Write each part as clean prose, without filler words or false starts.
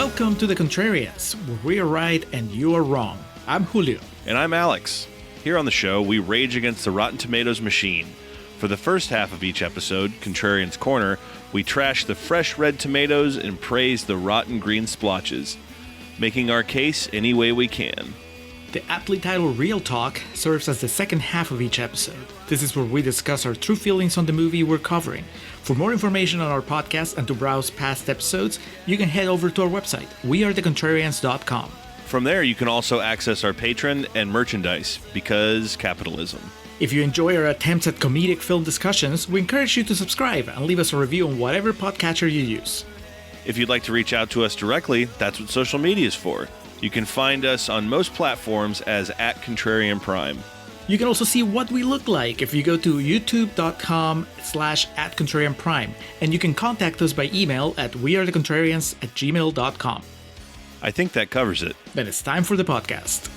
Welcome to the Contrarians, where we are right and you are wrong. I'm Julio. And I'm Alex. Here on the show, we rage against the Rotten Tomatoes machine. For the first half of each episode, Contrarians Corner, we trash the fresh red tomatoes and praise the rotten green splotches, making our case any way we can. The aptly titled Real Talk serves as the second half of each episode. This is where we discuss our true feelings on the movie we're covering. For more information on our podcast and to browse past episodes, you can head over to our website, wearethecontrarians.com. From there, you can also access our Patreon and merchandise, because capitalism. If you enjoy our attempts at comedic film discussions, we encourage you to subscribe and leave us a review on whatever podcatcher you use. If you'd like to reach out to us directly, that's what social media is for. You can find us on most platforms as @ContrarianPrime. You can also see what we look like if you go to youtube.com/@ContrarianPrime, and you can contact us by email at wearethecontrarians@gmail.com. I think that covers it. Then it's time for the podcast.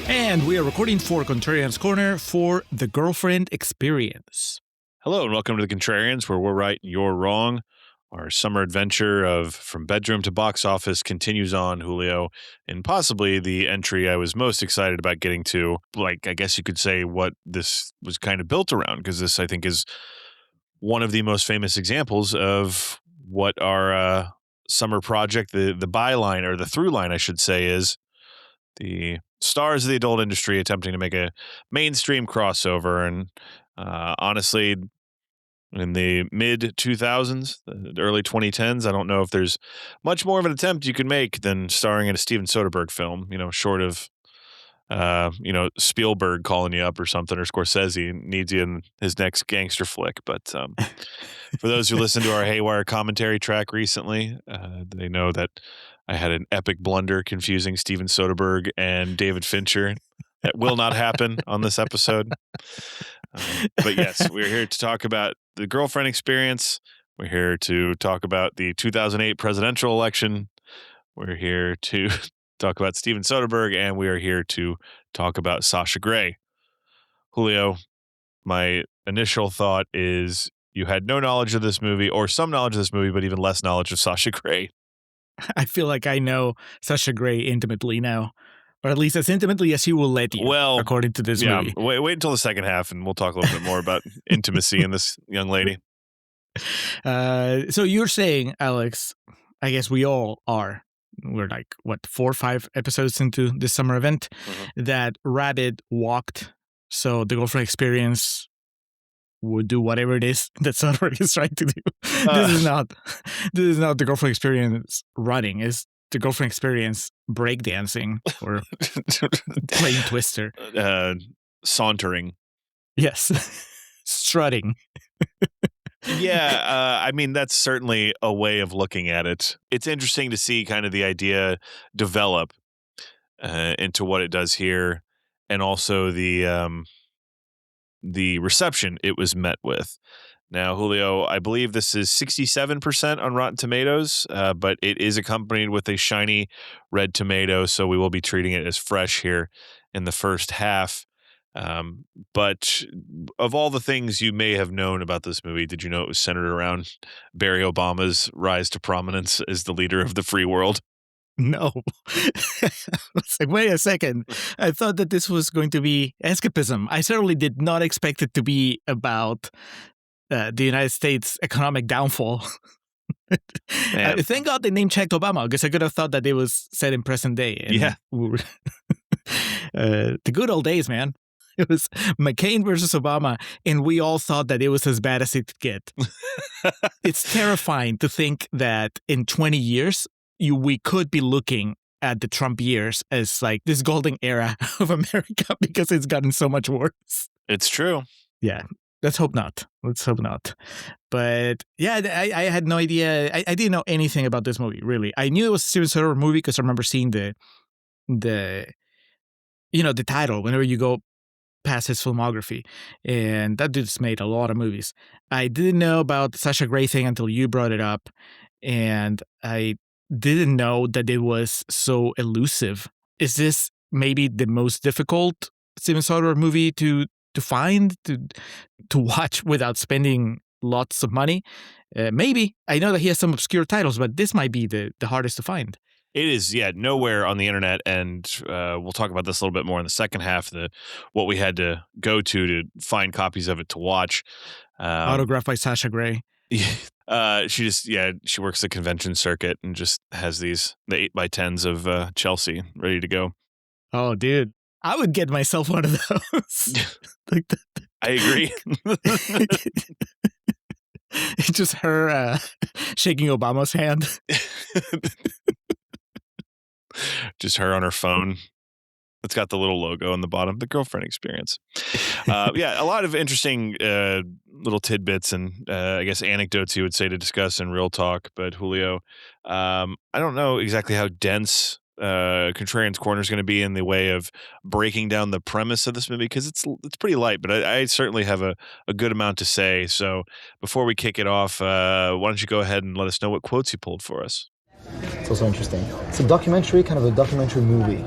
And we are recording for Contrarians Corner for the Girlfriend Experience. Hello and welcome to the Contrarians, where we're right and you're wrong. Our summer adventure of From Bedroom to Box Office continues on, Julio, and possibly the entry I was most excited about getting to, like, I guess you could say what this was kind of built around, because this, I think, is one of the most famous examples of what our summer project, the byline, or the through line, I should say, is the stars of the adult industry attempting to make a mainstream crossover. And honestly, in the mid-2000s, the early 2010s, I don't know if there's much more of an attempt you could make than starring in a Steven Soderbergh film, short of, Spielberg calling you up or something, or Scorsese needs you in his next gangster flick. But for those who listened to our Haywire commentary track recently, they know that I had an epic blunder confusing Steven Soderbergh and David Fincher. That will not happen on this episode. But yes, we're here to talk about the Girlfriend Experience. We're here to talk about the 2008 presidential election. We're here to talk about Steven Soderbergh, and we are here to talk about Sasha Grey. Julio, my initial thought is you had no knowledge of this movie, or some knowledge of this movie, but even less knowledge of Sasha Grey. I feel like I know Sasha Grey intimately now. Or at least as intimately as he will let you, according to this movie. Wait until the second half, and we'll talk a little bit more about intimacy in this young lady. So you're saying, Alex, I guess we all are. We're like, 4 or 5 episodes into this summer event, that Rabbit walked, so the Girlfriend Experience would do whatever it is that Soderbergh is trying to do. This is not the Girlfriend Experience running. It's the Girlfriend Experience breakdancing or playing Twister. Sauntering. Yes. Strutting. Yeah, I mean, that's certainly a way of looking at it. It's interesting to see kind of the idea develop into what it does here, and also the reception it was met with. Now, Julio, I believe this is 67% on Rotten Tomatoes, but it is accompanied with a shiny red tomato, so we will be treating it as fresh here in the first half. But of all the things you may have known about this movie, did you know it was centered around Barack Obama's rise to prominence as the leader of the free world? No. It's like, wait a second. I thought that this was going to be escapism. I certainly did not expect it to be about the United States economic downfall. Thank God they name-checked Obama, because I could have thought that it was set in present day. And yeah. The good old days, man. It was McCain versus Obama, and we all thought that it was as bad as it could get. It's terrifying to think that in 20 years, we could be looking at the Trump years as like this golden era of America, because it's gotten so much worse. It's true. Yeah. Let's hope not. But yeah, I had no idea. I didn't know anything about this movie, really. I knew it was a Steven Soderbergh movie because I remember seeing the title whenever you go past his filmography. And that dude's made a lot of movies. I didn't know about the Sasha Grey thing until you brought it up. And I didn't know that it was so elusive. Is this maybe the most difficult Steven Soderbergh movie to to find to watch without spending lots of money. Maybe. I know that he has some obscure titles, but this might be the hardest to find. It is, yeah, nowhere on the internet, and we'll talk about this a little bit more in the second half. What we had to go to find copies of it to watch. Autographed by Sasha Grey. She works the convention circuit and just has the 8x10s of Chelsea ready to go. Oh, dude, I would get myself one of those. I agree. It's just her shaking Obama's hand. Just her on her phone. It's got the little logo on the bottom, the girlfriend experience. A lot of interesting little tidbits and I guess anecdotes you would say to discuss in real talk. But Julio, I don't know exactly how dense Contrarians Corner is going to be in the way of breaking down the premise of this movie, because it's pretty light, but I certainly have a good amount to say. So before we kick it off, why don't you go ahead and let us know what quotes you pulled for us? It's also interesting. It's a documentary, kind of a documentary movie.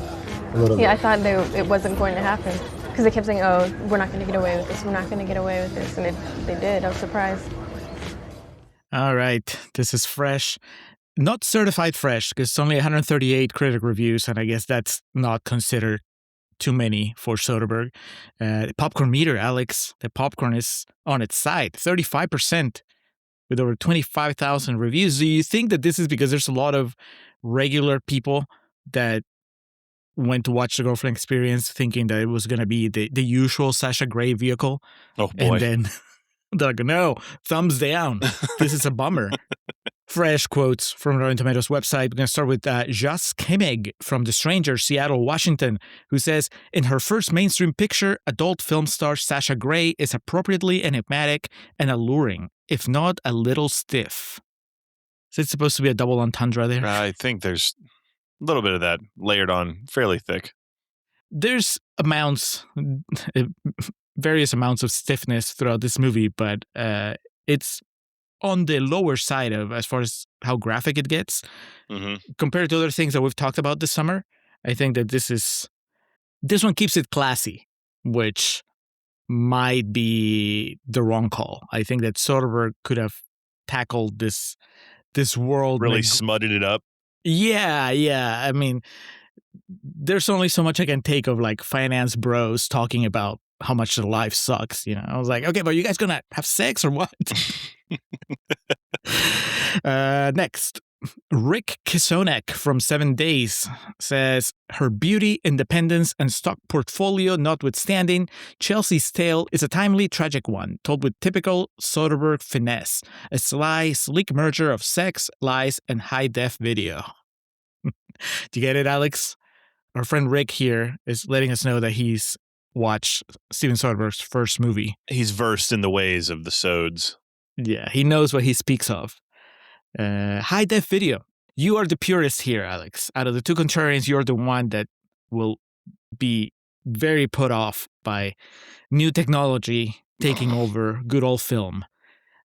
I thought it wasn't going to happen because they kept saying, "Oh, we're not going to get away with this. We're not going to get away with this," and they did. I was surprised. All right, this is fresh, not certified fresh because it's only 138 critic reviews, and I guess that's not considered too many for Soderbergh. Popcorn meter, Alex. The popcorn is on its side, 35%. With over 25,000 reviews. Do you think that this is because there's a lot of regular people that went to watch The Girlfriend Experience thinking that it was going to be the usual Sasha Grey vehicle? Oh, boy. And then they're like, no, thumbs down. This is a bummer. Fresh quotes from Rotten Tomatoes website. We're going to start with Jas Kemeg from The Stranger, Seattle, Washington, who says, in her first mainstream picture, adult film star Sasha Grey is appropriately enigmatic and alluring, if not a little stiff. Is it supposed to be a double entendre there? I think there's a little bit of that layered on fairly thick. There's various amounts of stiffness throughout this movie, but it's on the lower side of as far as how graphic it gets. Mm-hmm. Compared to other things that we've talked about this summer, I think that this one keeps it classy, which might be the wrong call. I think that Soderbergh could have tackled this world. Really smutted it up. Yeah. I mean, there's only so much I can take of like finance bros talking about how much their life sucks. I was like, okay, but you guys gonna have sex or what? Next, Rick Kisonek from 7 Days says, her beauty, independence, and stock portfolio notwithstanding, Chelsea's tale is a timely, tragic one, told with typical Soderbergh finesse, a sly, sleek merger of sex, lies, and high-def video. Do you get it, Alex? Our friend Rick here is letting us know that he's watched Steven Soderbergh's first movie. He's versed in the ways of the Sodes. Yeah, he knows what he speaks of. High-def video. You are the purist here, Alex. Out of the two contrarians, you're the one that will be very put off by new technology taking over good old film.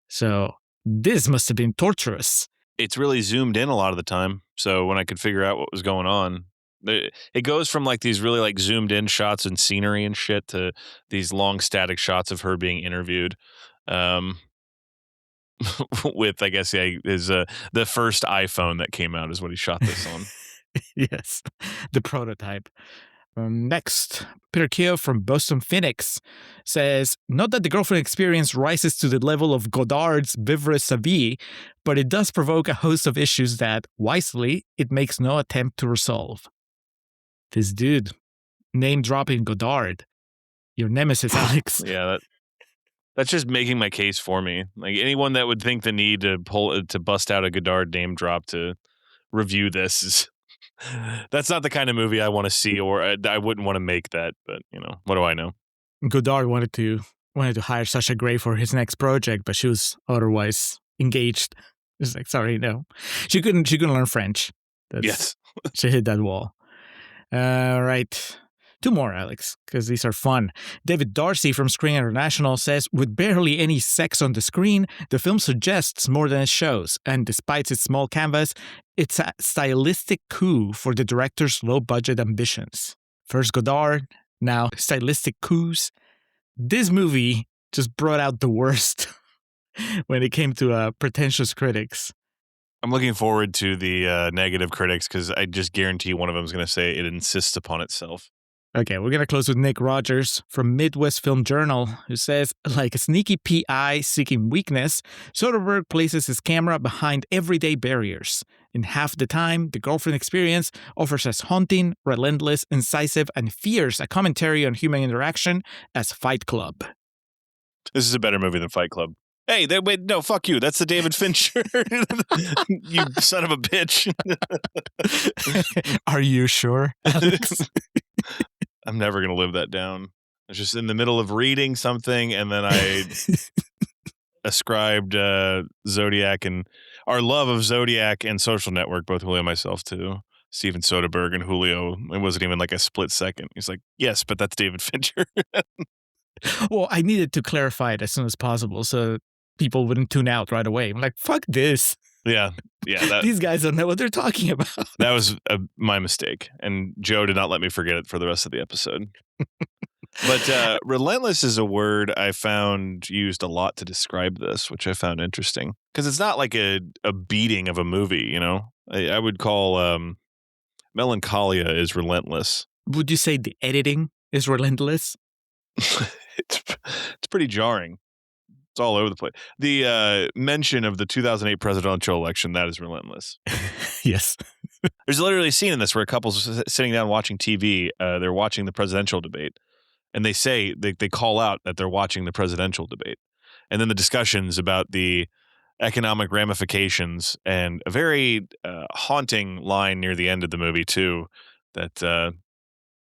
So this must have been torturous. It's really zoomed in a lot of the time. So when I could figure out what was going on, it goes from like these really like zoomed in shots and scenery and shit to these long static shots of her being interviewed. With, I guess, the first iPhone that came out is what he shot this on. Yes, the prototype. Next, Peter Keogh from Boston Phoenix says, not that The Girlfriend Experience rises to the level of Godard's Vivre sa vie, but it does provoke a host of issues that, wisely, it makes no attempt to resolve. This dude, name-dropping Godard. Your nemesis, Alex. Yeah, that's just making my case for me. Like anyone that would think the need to bust out a Godard name drop to review this is that's not the kind of movie I want to see, or I wouldn't want to make that. But what do I know? Godard wanted to hire Sasha Grey for his next project, but she was otherwise engaged. It's like, sorry, no, she couldn't learn French. Yes, she hit that wall. All right. Two more, Alex, because these are fun. David Darcy from Screen International says, with barely any sex on the screen, the film suggests more than it shows, and despite its small canvas, it's a stylistic coup for the director's low-budget ambitions. First Godard, now stylistic coups. this movie just brought out the worst when it came to pretentious critics. I'm looking forward to the negative critics because I just guarantee one of them is going to say it insists upon itself. Okay, we're going to close with Nick Rogers from Midwest Film Journal, who says, like a sneaky PI seeking weakness, Soderbergh places his camera behind everyday barriers. In half the time, the girlfriend experience offers as haunting, relentless, incisive, and fierce a commentary on human interaction as Fight Club. This is a better movie than Fight Club. Hey, wait, no, fuck you. That's the David Fincher. You son of a bitch. Are you sure, Alex? I'm never going to live that down. I was just in the middle of reading something, and then I ascribed Zodiac and our love of Zodiac and Social Network, both Julio and myself, to Steven Soderbergh and Julio. It wasn't even like a split second. He's like, yes, but that's David Fincher. Well, I needed to clarify it as soon as possible so people wouldn't tune out right away. I'm like, fuck this. Yeah. These guys don't know what they're talking about. That was my mistake. And Joe did not let me forget it for the rest of the episode. But relentless is a word I found used a lot to describe this, which I found interesting. Because it's not like a beating of a movie, you know? I would call Melancholia is relentless. Would you say the editing is relentless? It's pretty jarring. It's all over the place. The mention of the 2008 presidential election, that is relentless. Yes. There's literally a scene in this where a couple's sitting down watching TV. They're watching the presidential debate. And they say, they call out that they're watching the presidential debate. And then the discussions about the economic ramifications and a very haunting line near the end of the movie, too, that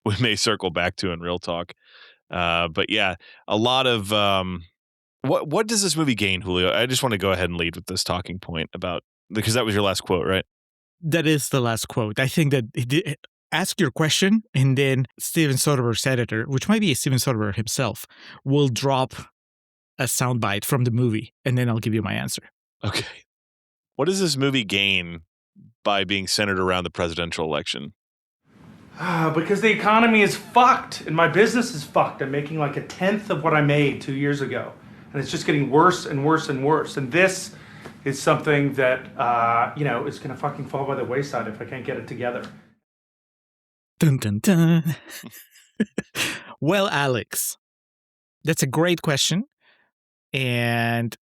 we may circle back to in real talk. But yeah, a lot of what does this movie gain, Julio? I just want to go ahead and lead with this talking point about, because that was your last quote, right? That is the last quote. I think that ask your question, and then Steven Soderbergh's editor, which might be Steven Soderbergh himself, will drop a soundbite from the movie, and then I'll give you my answer. Okay. What does this movie gain by being centered around the presidential election? Because the economy is fucked and my business is fucked. I'm making like 1/10 of what I made 2 years ago. And it's just getting worse and worse and worse. And this is something that, is going to fucking fall by the wayside if I can't get it together. Dun, dun, dun. Well, Alex, that's a great question. And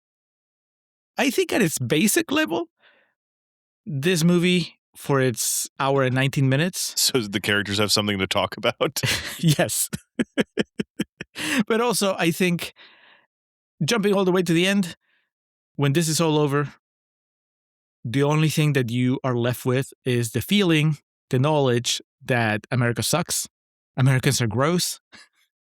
I think at its basic level, this movie, for its hour and 19 minutes. So the characters have something to talk about? Yes. But also, I think, jumping all the way to the end, when this is all over, the only thing that you are left with is the feeling, the knowledge that America sucks, Americans are gross,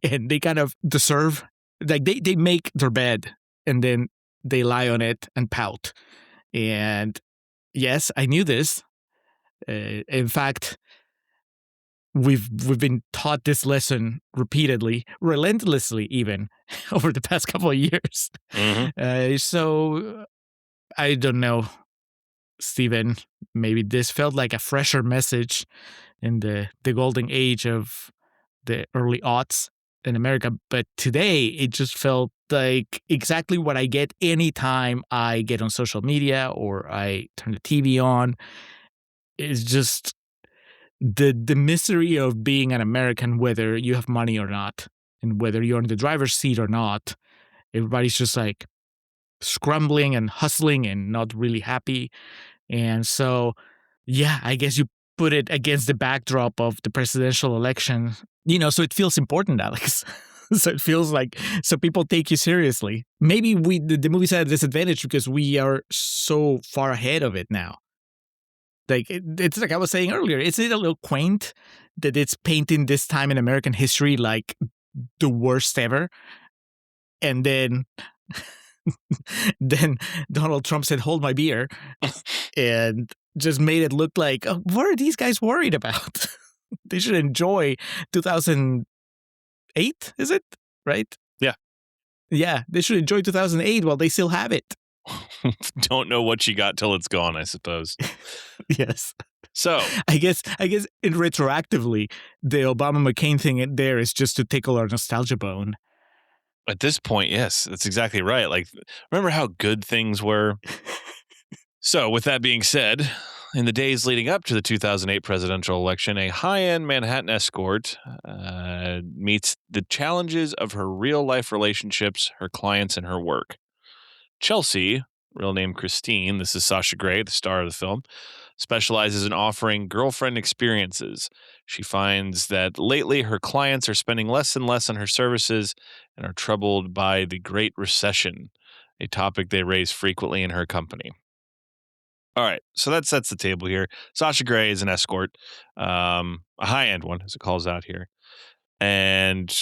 and they kind of deserve, like they make their bed and then they lie on it and pout. And yes, I knew this. In fact, we've been taught this lesson repeatedly, relentlessly even, over the past couple of years. Mm-hmm. So I don't know, Steven, maybe this felt like a fresher message in the golden age of the early aughts in America. But today, it just felt like exactly what I get anytime I get on social media or I turn the TV on. It's just the misery of being an American, whether you have money or not, and whether you're in the driver's seat or not. Everybody's just like scrambling and hustling and not really happy. And so, yeah, I guess you put it against the backdrop of the presidential election, so it feels important, Alex. So it feels like, so people take you seriously. Maybe the movie's at a disadvantage because we are so far ahead of it now. Like, it's like I was saying earlier, it's a little quaint that it's painting this time in American history like the worst ever. And then Donald Trump said, "Hold my beer," and just made it look like, oh, what are these guys worried about? They should enjoy 2008, is it? Right? Yeah. Yeah, they should enjoy 2008 while they still have it. Don't know what you got till it's gone, I suppose. Yes. So I guess retroactively, the Obama-McCain thing there is just to tickle our nostalgia bone. At this point, yes, that's exactly right. Like, remember how good things were? So, with that being said, in the days leading up to the 2008 presidential election, a high-end Manhattan escort meets the challenges of her real-life relationships, her clients, and her work. Chelsea, real name Christine, this is Sasha Grey, the star of the film, specializes in offering girlfriend experiences. She finds that lately her clients are spending less and less on her services and are troubled by the Great Recession, a topic they raise frequently in her company. All right, so that sets the table here. Sasha Grey is an escort, a high-end one, as it calls out here. And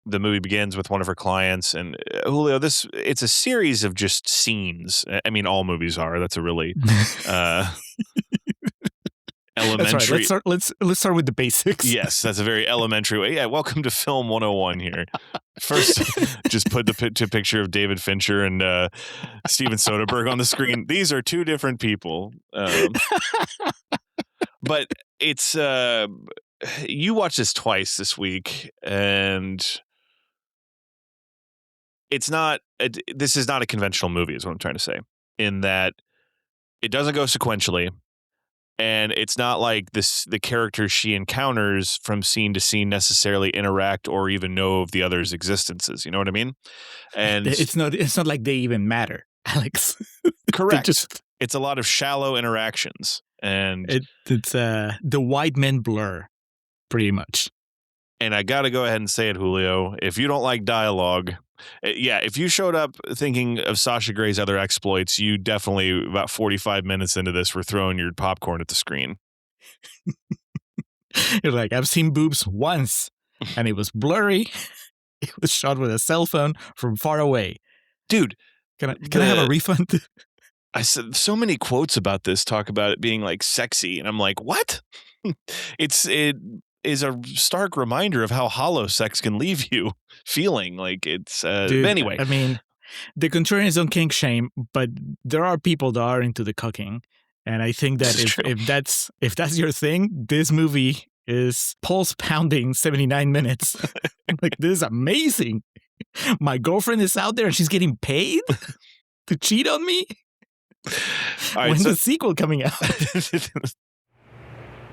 the movie begins with one of her clients. And Julio, it's a series of just scenes. I mean, all movies are. That's a really elementary. That's right. Let's start with the basics. Yes, that's a very elementary way. Yeah, welcome to Film 101 here. First, just put the picture of David Fincher and Steven Soderbergh on the screen. These are two different people. But it's you watched this twice this week, and it's not. This is not a conventional movie, is what I'm trying to say. In that, it doesn't go sequentially. And it's not like the characters she encounters from scene to scene necessarily interact or even know of the other's existences. You know what I mean? And it's not like they even matter, Alex. Correct. It's a lot of shallow interactions, and it's the white men blur, pretty much. And I got to go ahead and say it, Julio. If you don't like dialogue, if you showed up thinking of Sasha Grey's other exploits, you definitely, about 45 minutes into this, were throwing your popcorn at the screen. You're like, I've seen boobs once, and it was blurry. It was shot with a cell phone from far away. Dude, can I have a refund? I said so many quotes about this talk about it being like sexy, and I'm like, what? It is a stark reminder of how hollow sex can leave you feeling. Like it's Dude, anyway. I mean, the Contrarians don't kink shame, but there are people that are into the cucking, and I think that if that's your thing, this movie is pulse pounding 79 minutes. Like, this is amazing. My girlfriend is out there and she's getting paid to cheat on me. All right, When's the sequel coming out?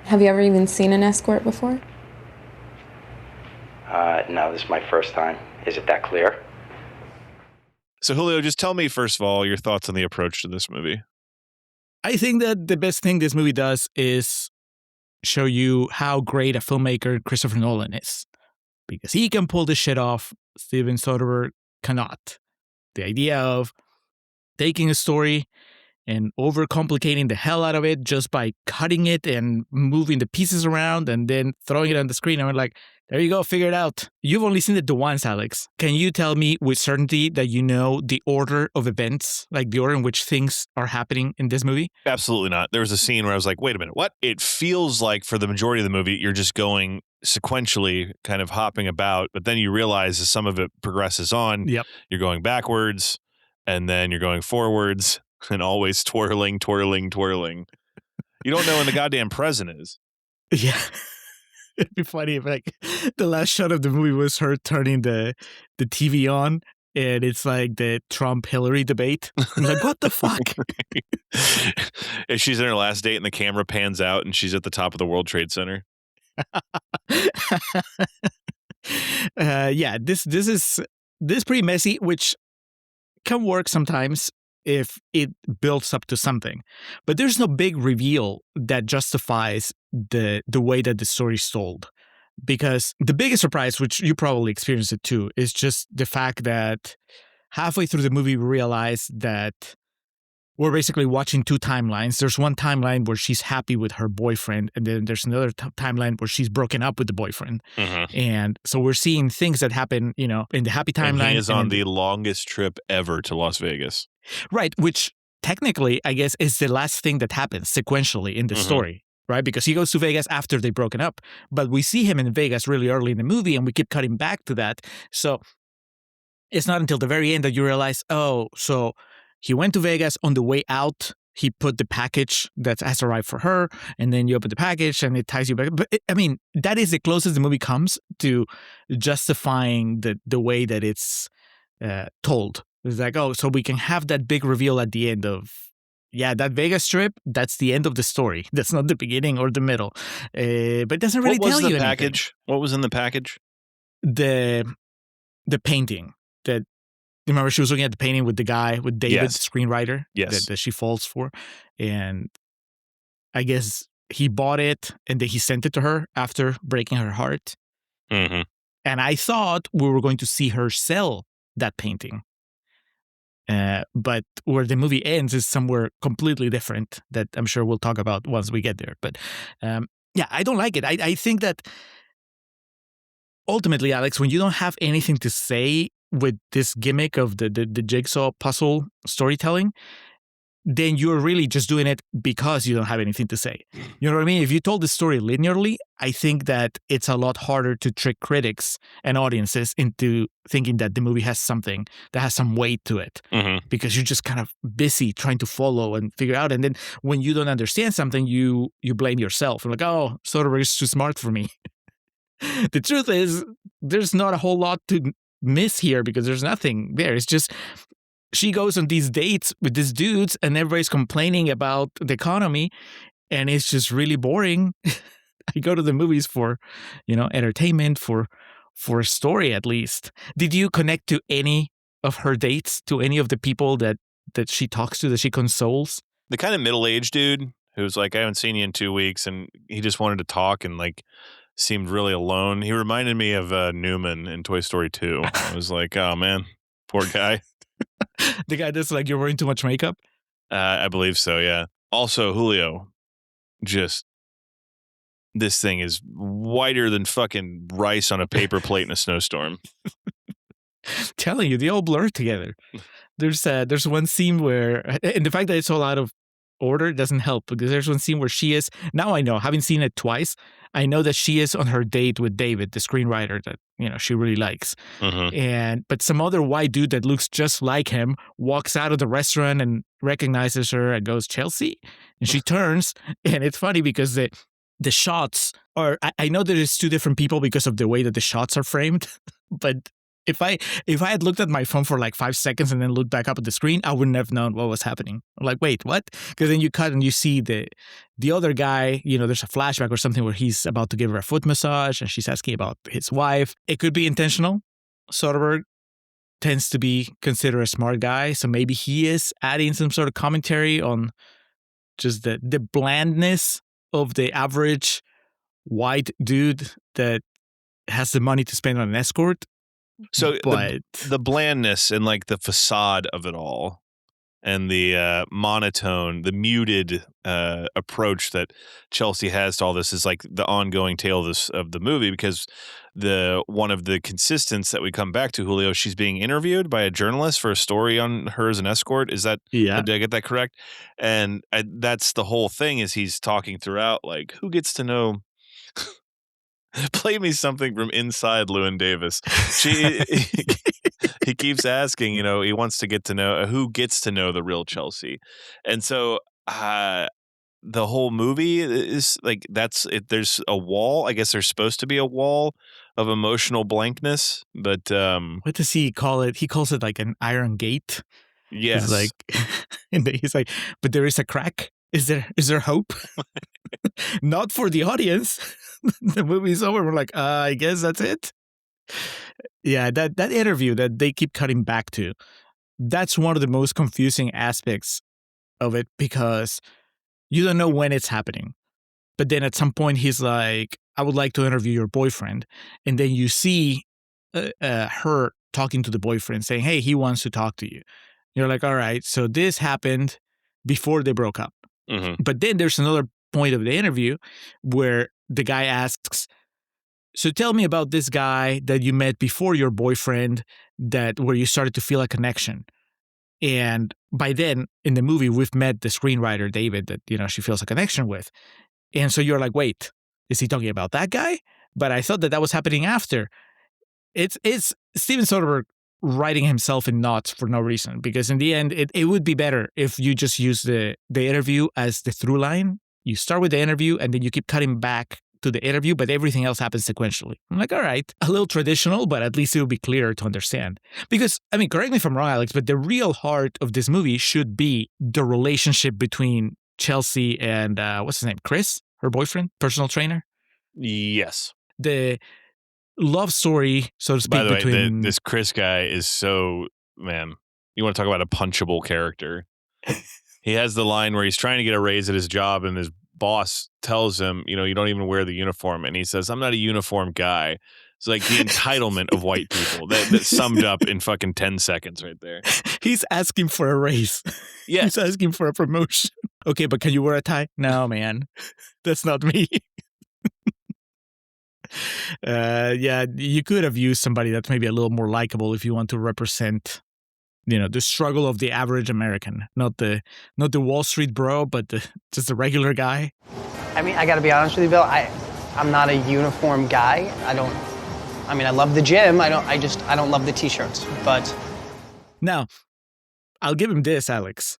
Have you ever even seen an escort before? No, this is my first time. Is it that clear? So, Julio, just tell me, first of all, your thoughts on the approach to this movie. I think that the best thing this movie does is show you how great a filmmaker Christopher Nolan is. Because he can pull this shit off, Steven Soderbergh cannot. The idea of taking a story and overcomplicating the hell out of it just by cutting it and moving the pieces around and then throwing it on the screen. And we're like, there you go, figure it out. You've only seen it the once, Alex. Can you tell me with certainty that you know the order of events, like the order in which things are happening in this movie? Absolutely not. There was a scene where I was like, wait a minute, what? It feels like for the majority of the movie, you're just going sequentially, kind of hopping about, but then you realize as some of it progresses on, you're going backwards and then you're going forwards. And always twirling. You don't know when the goddamn present is. Yeah. It'd be funny if like the last shot of the movie was her turning the TV on and it's like the Trump-Hillary debate. I'm like, what the fuck? If she's in her last date and the camera pans out and she's at the top of the World Trade Center. This is pretty messy, which can work sometimes if it builds up to something. But there's no big reveal that justifies the way that the story's told. Because the biggest surprise, which you probably experienced it too, is just the fact that halfway through the movie we realize that we're basically watching two timelines. There's one timeline where she's happy with her boyfriend, and then there's another timeline where she's broken up with the boyfriend. Mm-hmm. And so we're seeing things that happen, in the happy timeline. And he is on the longest trip ever to Las Vegas. Right, which technically, I guess, is the last thing that happens sequentially in the story, right? Because he goes to Vegas after they've broken up. But we see him in Vegas really early in the movie, and we keep cutting back to that. So it's not until the very end that you realize, oh, so he went to Vegas. On the way out, he put the package that has arrived for her, and then you open the package, and it ties you back. But that is the closest the movie comes to justifying the way that it's told. It's like, oh, so we can have that big reveal at the end of, that Vegas trip, that's the end of the story. That's not the beginning or the middle. But it doesn't really tell you anything. Package? What was in the package? The painting that, remember she was looking at the painting with the guy, with David, the screenwriter, that she falls for. And I guess he bought it and then he sent it to her after breaking her heart. Mm-hmm. And I thought we were going to see her sell that painting. But where the movie ends is somewhere completely different that I'm sure we'll talk about once we get there. But I don't like it. I think that ultimately, Alex, when you don't have anything to say with this gimmick of the jigsaw puzzle storytelling, then you're really just doing it because you don't have anything to say. You know what I mean? If you told the story linearly, I think that it's a lot harder to trick critics and audiences into thinking that the movie has something that has some weight to it, because you're just kind of busy trying to follow and figure out. And then when you don't understand something, you blame yourself. You're like, oh, Soderbergh is too smart for me. The truth is, there's not a whole lot to miss here because there's nothing there. It's just she goes on these dates with these dudes and everybody's complaining about the economy and it's just really boring. I go to the movies for, entertainment, for a story at least. Did you connect to any of her dates, to any of the people that she talks to, that she consoles? The kind of middle-aged dude who's like, I haven't seen you in 2 weeks, and he just wanted to talk and like seemed really alone. He reminded me of Newman in Toy Story 2. I was like, oh man, poor guy. The guy that's like, you're wearing too much makeup? I believe so, yeah. Also, Julio, just, this thing is whiter than fucking rice on a paper plate in a snowstorm. Telling you, they all blur together. There's one scene where, and the fact that it's all out of order doesn't help, because there's one scene where she is, now I know, having seen it twice, I know that she is on her date with David, the screenwriter that, she really likes. But some other white dude that looks just like him walks out of the restaurant and recognizes her and goes, Chelsea? And she turns, and it's funny because the shots are, I know that it's two different people because of the way that the shots are framed, but if I had looked at my phone for like 5 seconds and then looked back up at the screen, I wouldn't have known what was happening. I'm like, wait, what? Because then you cut and you see the other guy, there's a flashback or something where he's about to give her a foot massage and she's asking about his wife. It could be intentional. Soderbergh tends to be considered a smart guy, so maybe he is adding some sort of commentary on just the blandness of the average white dude that has the money to spend on an escort. So the blandness and like the facade of it all and the monotone, the muted approach that Chelsea has to all this is like the ongoing tale of the movie, because one of the consistents that we come back to, Julio, she's being interviewed by a journalist for a story on her as an escort. Is that, did I get that correct? And that's the whole thing, is he's talking throughout, like, who gets to know... Play me something from inside Llewyn Davis. He keeps asking, he wants to get to know who gets to know the real Chelsea. And so the whole movie is like, that's it. There's a wall. I guess there's supposed to be a wall of emotional blankness, but what does he call it? He calls it like an iron gate. Yes. He's like, and he's like, but there is a crack. Is there hope? Not for the audience. The movie's over. We're like, I guess that's it. Yeah, that interview that they keep cutting back to, that's one of the most confusing aspects of it, because you don't know when it's happening. But then at some point he's like, I would like to interview your boyfriend. And then you see her talking to the boyfriend saying, hey, he wants to talk to you. You're like, all right, so this happened before they broke up. But then there's another point of the interview where the guy asks, so tell me about this guy that you met before your boyfriend, where you started to feel a connection. And by then in the movie, we've met the screenwriter, David, that, she feels a connection with. And so you're like, wait, is he talking about that guy? But I thought that was happening after. It's Steven Soderbergh writing himself in knots for no reason, because in the end, it would be better if you just use the interview as the through line. You start with the interview and then you keep cutting back to the interview, but everything else happens sequentially. I'm like, all right, a little traditional, but at least it will be clearer to understand. Because, I mean, correct me if I'm wrong, Alex, but the real heart of this movie should be the relationship between Chelsea and, what's his name, Chris, her boyfriend, personal trainer? Yes. The love story, so to speak, By the way, between... this Chris guy is so, man, you want to talk about a punchable character. He has the line where he's trying to get a raise at his job and his boss tells him, you don't even wear the uniform. And he says, I'm not a uniform guy. It's like the entitlement of white people that summed up in fucking 10 seconds right there. He's asking for a raise. Yeah. He's asking for a promotion. Okay, but can you wear a tie? No, man. That's not me. Yeah, you could have used somebody that's maybe a little more likable if you want to represent, the struggle of the average American, not the Wall Street bro, but just the regular guy. I mean, I got to be honest with you, Bill. I'm not a uniform guy. I love the gym. I don't love the t-shirts. But now, I'll give him this, Alex.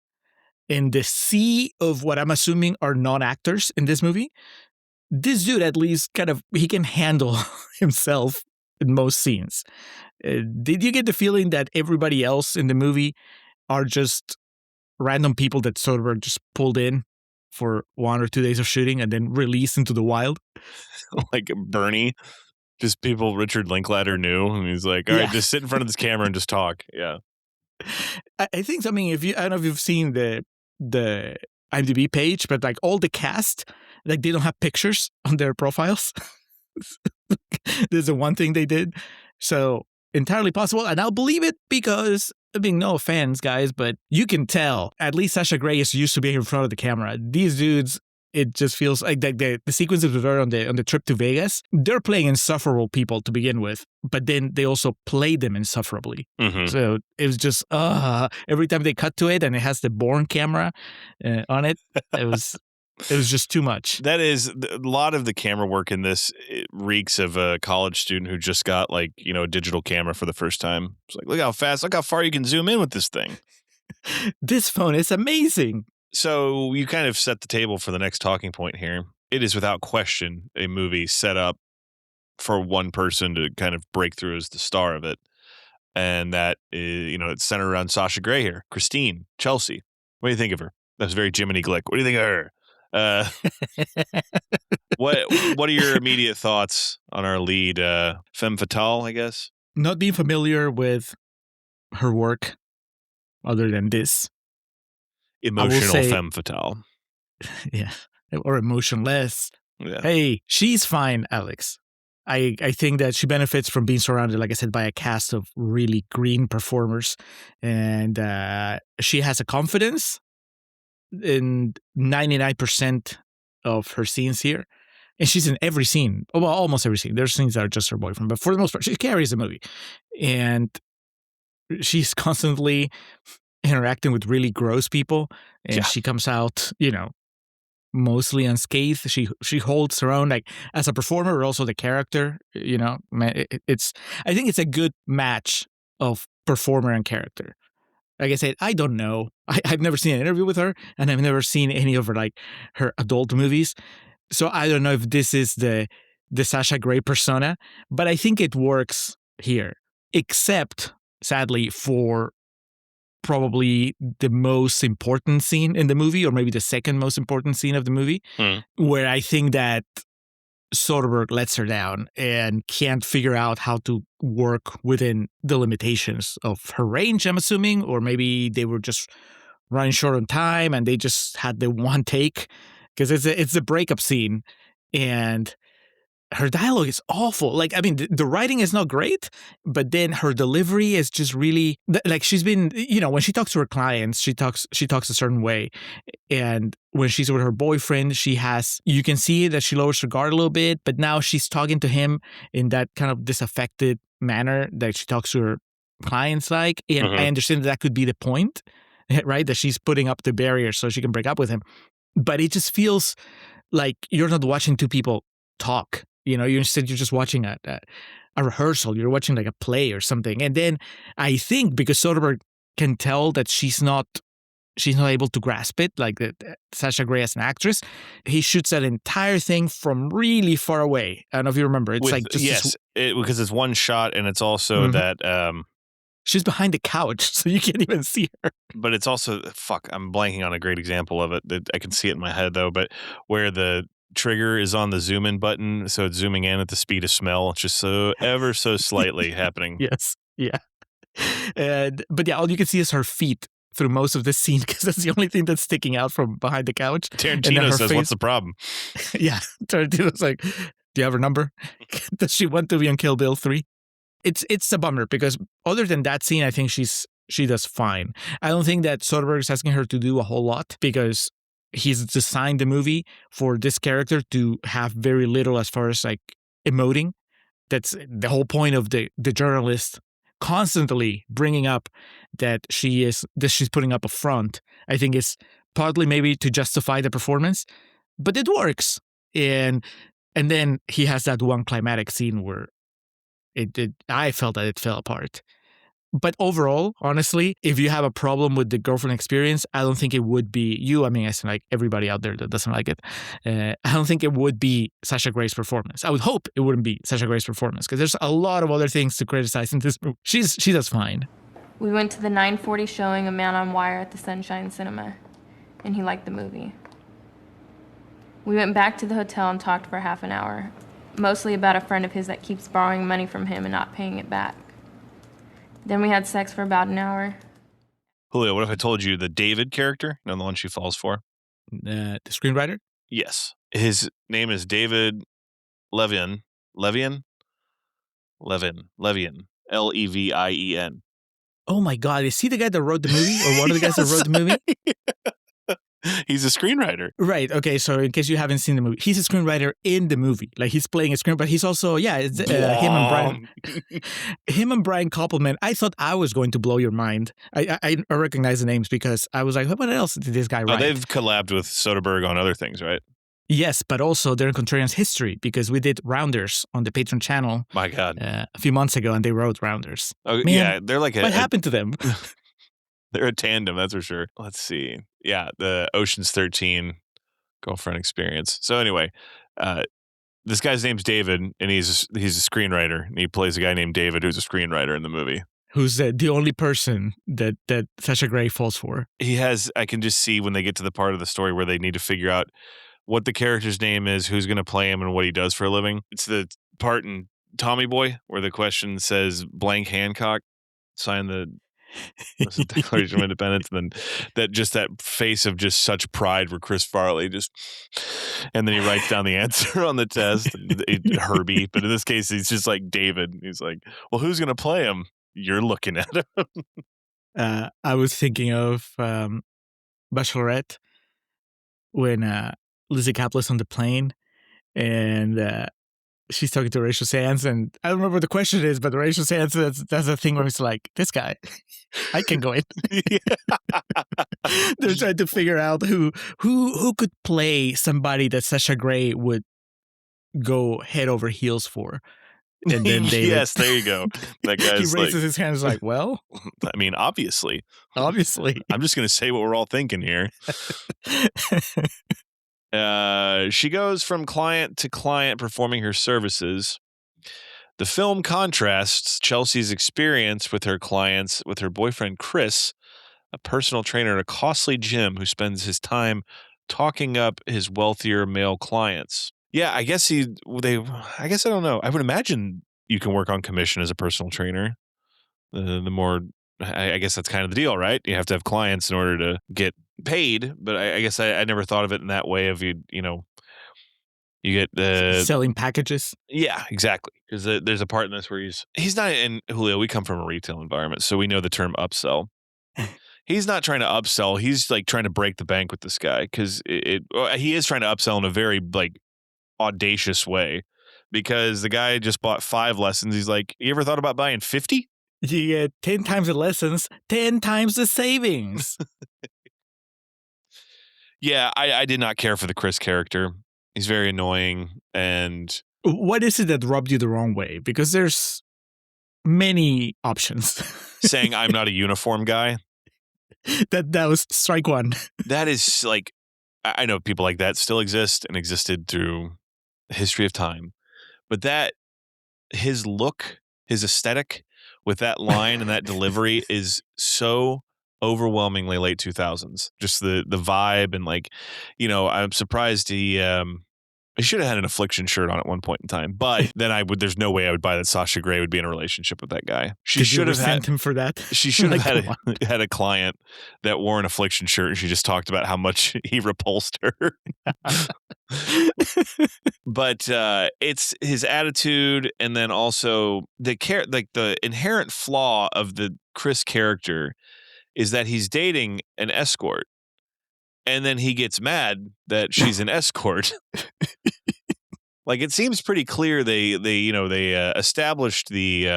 In the sea of what I'm assuming are non-actors in this movie, this dude at least he can handle himself in most scenes. Did you get the feeling that everybody else in the movie are just random people that Soderbergh just pulled in for 1 or 2 days of shooting and then released into the wild? Like Bernie, just people Richard Linklater knew. And he's like, all right, just sit in front of this camera and just talk. Yeah. I think something, I don't know if you've seen the IMDb page, but like all the cast, like they don't have pictures on their profiles. There's the one thing they did. So entirely possible. And I'll believe it because, no offense, guys, but you can tell, at least Sasha Grey is used to being in front of the camera. These dudes, it just feels like the sequences we were on the trip to Vegas, they're playing insufferable people to begin with, but then they also play them insufferably. Mm-hmm. So it was just, every time they cut to it and it has the Bourne camera on it, it was just too much. That is, a lot of the camera work in this reeks of a college student who just got a digital camera for the first time. It's like, look how far you can zoom in with this thing. This phone is amazing. So you kind of set the table for the next talking point here. It is without question a movie set up for one person to kind of break through as the star of it. And that is, it's centered around Sasha Grey here. Christine, Chelsea. What do you think of her? That was very Jiminy Glick. What do you think of her? What are your immediate thoughts on our lead, femme fatale, I guess? Not being familiar with her work other than this. Emotional femme fatale. Yeah. Or emotionless. Yeah. Hey, she's fine, Alex. I think that she benefits from being surrounded, like I said, by a cast of really green performers. And she has a confidence in 99% of her scenes here. And she's in every scene. Well, almost every scene. There's scenes that are just her boyfriend. But for the most part, she carries the movie. And she's constantly interacting with really gross people. And she comes out, mostly unscathed. She holds her own, like as a performer, or also the character. I think it's a good match of performer and character. Like I said, I don't know. I've never seen an interview with her, and I've never seen any of her adult movies. So I don't know if this is the Sasha Grey persona, but I think it works here, except sadly for probably the most important scene in the movie, or maybe the second most important scene of the movie, where I think that Soderbergh lets her down and can't figure out how to work within the limitations of her range, I'm assuming, or maybe they were just running short on time and they just had the one take, because it's a breakup scene and her dialogue is awful. Like, I mean, the writing is not great, but then her delivery is just really, like, she's been, when she talks to her clients, she talks a certain way. And when she's with her boyfriend, you can see that she lowers her guard a little bit, but now she's talking to him in that kind of disaffected manner that she talks to her clients like. And I understand that could be the point, right? That she's putting up the barrier so she can break up with him. But it just feels like you're not watching two people talk. You're just watching a rehearsal. You're watching like a play or something. And then I think because Soderbergh can tell that she's not she's not able to grasp it, like Sasha Grey as an actress. He shoots that entire thing from really far away. I don't know if you remember. It's like just because it's one shot, and it's also that she's behind the couch, so you can't even see her. But it's also I'm blanking on a great example of it. I can see it in my head though. But where the trigger is on the zoom in button, so it's zooming in at the speed of smell, just so ever so slightly happening. Yes, yeah. But yeah, all you can see is her feet through most of the scene because that's the only thing that's sticking out from behind the couch. Tarantino says, "What's the problem?" Yeah, Tarantino's like, "Do you have her number? Does she want to be on Kill Bill 3?" It's a bummer because other than that scene, I think she does fine. I don't think that Soderbergh is asking her to do a whole lot because he's designed the movie for this character to have very little as far as like emoting. That's the whole point of the journalist constantly bringing up that she's putting up a front. I think is partly maybe to justify the performance, but it works. And then he has that one climatic scene where I felt that it fell apart. But overall, honestly, if you have a problem with the girlfriend experience, I don't think it would be you. I mean, I like everybody out there that doesn't like it. I don't think it would be Sasha Grey's performance. I would hope it wouldn't be Sasha Grey's performance because there's a lot of other things to criticize in this movie. She does fine. We went to the 9:40 showing of Man on Wire at the Sunshine Cinema, and he liked the movie. We went back to the hotel and talked for half an hour, mostly about a friend of his that keeps borrowing money from him and not paying it back. Then we had sex for about an hour. Julio, what if I told you the David character, the one she falls for? The screenwriter? Yes. His name is David Levien. Levien? Levien. Oh my God. Is he the guy that wrote the movie or one of the guys that wrote the movie? He's a screenwriter. Right. Okay. So in case you haven't seen the movie, he's a screenwriter in the movie. Like he's playing a screen, but he's also, it's, him and Brian Koppelman. I thought I was going to blow your mind. I recognize the names because I was like, what else did this guy write? They've collabed with Soderbergh on other things, right? Yes, but also they're in Contrarians history because we did Rounders on the Patreon channel. My God. A few months ago, and they wrote Rounders. Oh, man, yeah, they're like what happened to them? They're a tandem, that's for sure. Let's see. Yeah, the Ocean's 13 girlfriend experience. So anyway, this guy's name's David, and he's a screenwriter, and he plays a guy named David who's a screenwriter in the movie. Who's the only person that Sasha Grey falls for. I can just see when they get to the part of the story where they need to figure out what the character's name is, who's going to play him, and what he does for a living. It's the part in Tommy Boy where the question says blank Hancock, sign the Declaration of Independence, and then that face of just such pride where Chris Farley and then he writes down the answer on the test, Herbie, but in this case he's just like David. He's like, well, who's gonna play him? You're looking at him. I was thinking of Bachelorette when Lizzie Kaplan's on the plane and she's talking to Rachel Sands, and I don't remember what the question is, but Rachel Sands that's a thing where it's like, this guy, I can go in. They're trying to figure out who could play somebody that Sasha Grey would go head over heels for. And then David, yes, there you go. That guy's he raises his hand and is like, well, I mean, obviously. I'm just going to say what we're all thinking here. She goes from client to client performing her services. The film contrasts Chelsea's experience with her clients with her boyfriend Chris, a personal trainer at a costly gym who spends his time talking up his wealthier male clients. Yeah, I guess I don't know. I would imagine you can work on commission as a personal trainer. The more, I guess that's kind of the deal, right? You have to have clients in order to get paid, but I guess I never thought of it in that way. Of you get the selling packages. Yeah, exactly. Because there's a part in this where he's not in Julio. We come from a retail environment, so we know the term upsell. He's not trying to upsell. He's like trying to break the bank with this guy because he is trying to upsell in a very like audacious way. Because the guy just bought 5 lessons. He's like, you ever thought about buying 50? You get 10 times the lessons, 10 times the savings. Yeah, I did not care for the Chris character. He's very annoying. And what is it that rubbed you the wrong way? Because there's many options. Saying I'm not a uniform guy. that was strike one. That is like, I know people like that still exist and existed through the history of time, but that his look, his aesthetic with that line and that delivery is so overwhelmingly late 2000s. Just the vibe and like, I'm surprised he should have had an Affliction shirt on at one point in time, but then there's no way I would buy that Sasha Grey would be in a relationship with that guy. She Did should you have resent him for that? She should have Like, had a client that wore an Affliction shirt and she just talked about how much he repulsed her. But it's his attitude, and then also the inherent flaw of the Chris character is that he's dating an escort. And then he gets mad that she's an escort. Like, it seems pretty clear they established the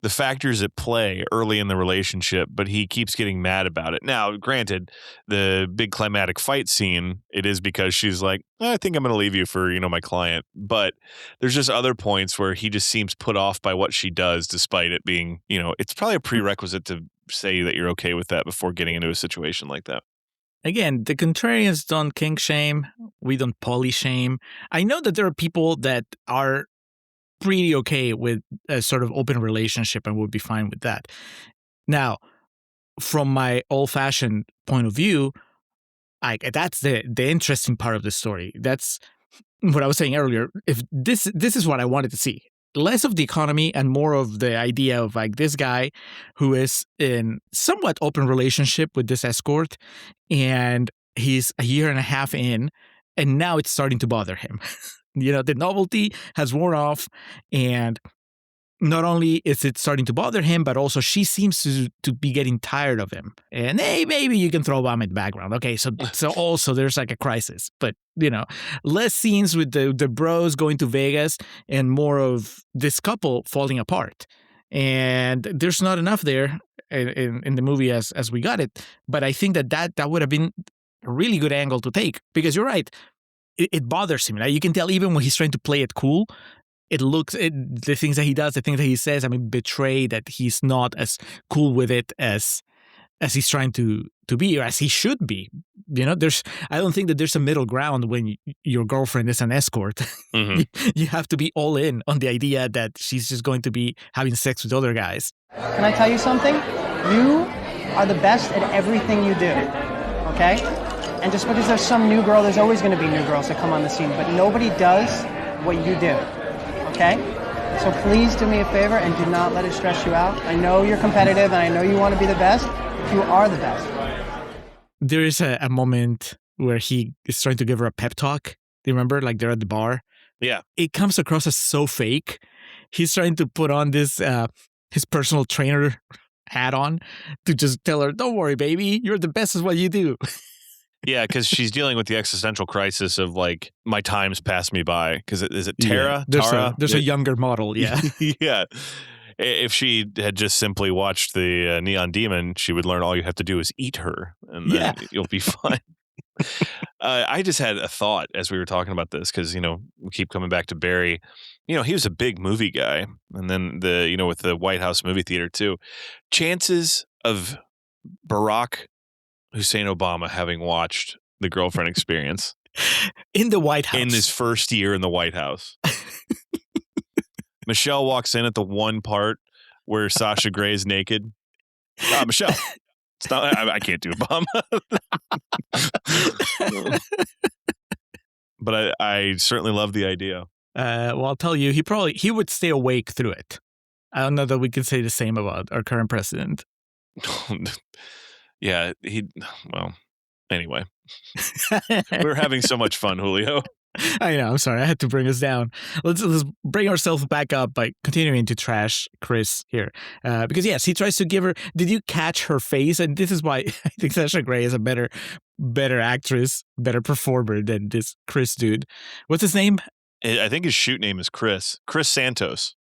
factors at play early in the relationship, but he keeps getting mad about it. Now, granted, the big climatic fight scene, it is because she's like, I think I'm going to leave you for, my client. But there's just other points where he just seems put off by what she does, despite it being, it's probably a prerequisite to say that you're okay with that before getting into a situation like that. Again, the contrarians don't kink shame. We don't poly shame. I know that there are people that are pretty okay with a sort of open relationship and would be fine with that. Now, from my old-fashioned point of view, that's the interesting part of the story. That's what I was saying earlier. If this is what I wanted to see. Less of the economy and more of the idea of like this guy who is in somewhat open relationship with this escort, and he's a year and a half in, and now it's starting to bother him. The novelty has worn off, and not only is it starting to bother him, but also she seems to be getting tired of him. And hey, maybe you can throw a bomb in the background. Okay, so also there's like a crisis. But, less scenes with the bros going to Vegas and more of this couple falling apart. And there's not enough there in the movie as we got it. But I think that would have been a really good angle to take. Because you're right, it bothers him. You can tell even when he's trying to play it cool, the things that he does, the things that he says, betray that he's not as cool with it as he's trying to be, or as he should be. I don't think that there's a middle ground when your girlfriend is an escort. Mm-hmm. You have to be all in on the idea that she's just going to be having sex with other guys. Can I tell you something? You are the best at everything you do, okay? And just because there's some new girl, there's always going to be new girls that come on the scene, but nobody does what you do. Okay? So please do me a favor and do not let it stress you out. I know you're competitive and I know you want to be the best. You are the best. There is a moment where he is trying to give her a pep talk. Do you remember? Like they're at the bar. Yeah. It comes across as so fake. He's trying to put on this his personal trainer hat on to just tell her, don't worry, baby. You're the best at what you do. Yeah, because she's dealing with the existential crisis of like, my time's passed me by. Because is it Tara? Yeah. There's Tara? a younger model, yeah. Yeah. If she had just simply watched the Neon Demon, she would learn all you have to do is eat her, and then you'll be fine. I just had a thought as we were talking about this, because, we keep coming back to Barry. He was a big movie guy. And then with the White House movie theater too. Chances of Barack Hussein Obama having watched The Girlfriend Experience in the White House, in his first year in the White House. Michelle walks in at the one part where Sasha Grey is naked. Michelle, it's not, I can't do Obama. But I certainly love the idea. Well, I'll tell you, he would stay awake through it. I don't know that we can say the same about our current president. Yeah, anyway. We're having so much fun, Julio. I know, I'm sorry, I had to bring us down. Let's bring ourselves back up by continuing to trash Chris here. Because yes, he tries to give her, did you catch her face? And this is why I think Sasha Grey is a better actress, better performer than this Chris dude. What's his name? I think his shoot name is Chris Santos.